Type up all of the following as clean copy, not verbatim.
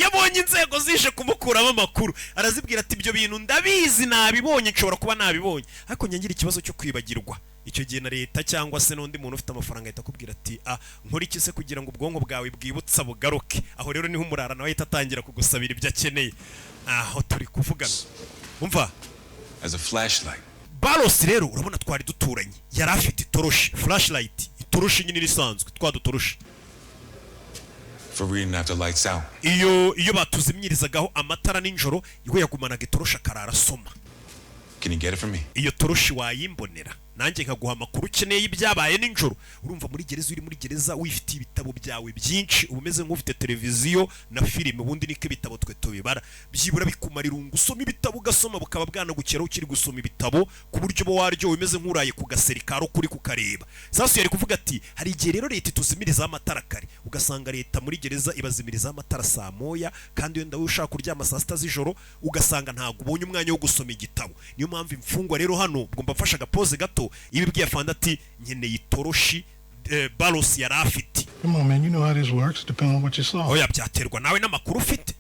yabonye inzego zije kumukuramo amakuru arazibwira ati ibyo bintu ndabizi nabibonye nshobora kuba nabibonye ariko nyangira ikibazo cyo kwibagirwa icyo gihe na leta cyangwa se n'undi muntu ufite amafaranga ahita akubwira ati nkora iki se kugira ngo ubwonko bwawe bwibutsa bugaruke aho rero niho umurara nawe ahita atangira kugusabira ibyo akeneye aho turi kuvugana umva as a flashlight Balos rero urabona twari duturanye yari afite itoroshi flashlight itoroshi nyine risanzwe twadutoroshi for reading after lights out iyo batuzimyirizagaho amatara ninjoro iwe yagumanaga itoroshi akarara soma can you get it for me iyo toroshi wayimbonera nanjye nkaguha amakuru ukeneye ibyabaye ninjoro urumva muri gereza uri muri gereza wifite ibitabo byawe byinshi ubumeze nk'ufite televiziyo na filime ubundi niko ibitabo twe tubibara byibura bikumara irungu usoma ibitabo ugasoma bukaba bwanagukeraho ukiri gusoma ibitabo ku buryo bo waryo wemeze nk'uraye ku gaserikaro kuri kukareba sasa yari kuvuga ati hari igihe rero leta ituzimiriza amatara kare ugasanga leta muri gereza ibazimiriza amatara saa moya kandi wenda ushaka kuryama saa sita z'ijoro ugasanga ntago ubonye umwanya wo gusoma igitabo niyo mpamvu imfungwa rero hano ugomba mfasha agapoze gato ibibwiye afanda ati nkeneye itoroshi Balos yari afite Come on man, you know how this works depending on what you saw. Oya byaterwa nawe n'amakuru ufite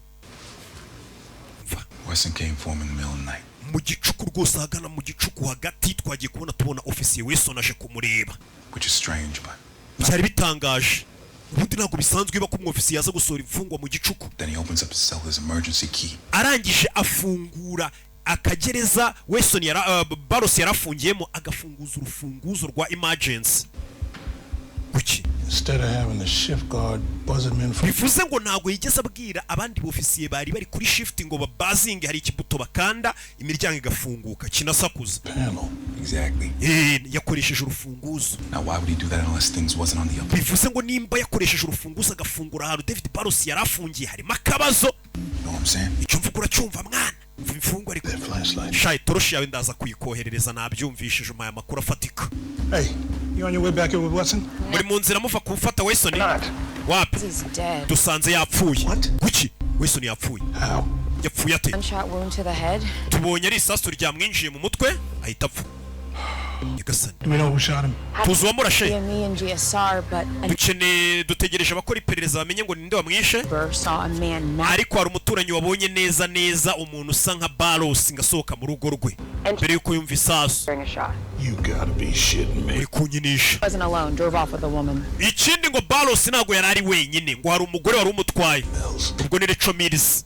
Wesson came for him in the middle of the night mu gicuku rwose hagana mu gicuku hagati twagiye kubona tubona ofisiye Wesson aje kumureba which is strange but cyari bitangaje ubundi ntabwo bisanzwe iba ko umwofisiye yaza gusohora imfungwa mu gicuku then he opens up his cell his emergency key arangije afungura akagereza Wesson Balos yarafungiyemo agafunguza urufunguzo rwa emergency kuki Instead of having the shift guard buzz him in bivuze ngo ntago yigeze abwira abandi bofisiye bari bari kuri shift ngo babazinge hari ikibuto bakanda imiryango igafunguka kinasakuza exactly yakoresheje urufunguzo now why would he do that unless things wasn't on the up bivuze ngo nimba yakoresheje urufunguzo agafungura ahantu David Balos yarafungiye harimo akabazo icyo mvugura cyumva mwana imfungwa ariko shayi toroshi yawe ndaza kuyikoherereza nabyumvishije umaya makuru afatika Hey, you on your way back here with Watson? muri mu nzira muva kufata Wesson wapi dusanze yapfuye kuki Wesson yapfuye yapfuye ate tubonye ari isasu ryamwinjiye mu mutwe ahita apfa Yagasani tuzi uwamurashe dutegereje abakora iperereza bamenye ngo ninde wamwishe ariko hari umuturanyi wabonye neza neza umuntu usa nka Balos ngasohoka mu rugo rwe mbere yuko yumva isasu uri kunyinisha ikindi ngo Balos ntabwo yari ari wenyine ngo hari umugore wari umutwaye ubwo ni Rachel Mills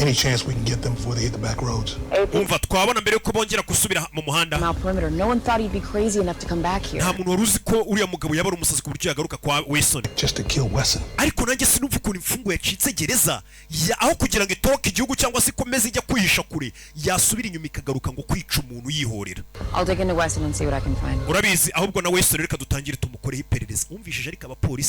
Any chance we can get them before they hit the back roads? Umva twabona mbere yuko bongera gusubira mu muhanda. No one thought he'd be crazy enough to come back here. Nta muntu waruzi ko uriya mugabo yabara umusazi ku buryo yagaruka kwa Wesson. Just to kill Wesson. Ariko nanjye sinumva ukuntu imfungo yacitse gereza aho kugira ngo itoroke igihugu cyangwa se ikomeze ijya kwihisha kure yasubira inyuma ikagaruka ngo kwica umuntu yihorera. I'll dig into Wesson and see what I can find. Urabizi ahubwo na Wesson reka dutangire tumukoreho iperereza. Umvishije ariko abapolisi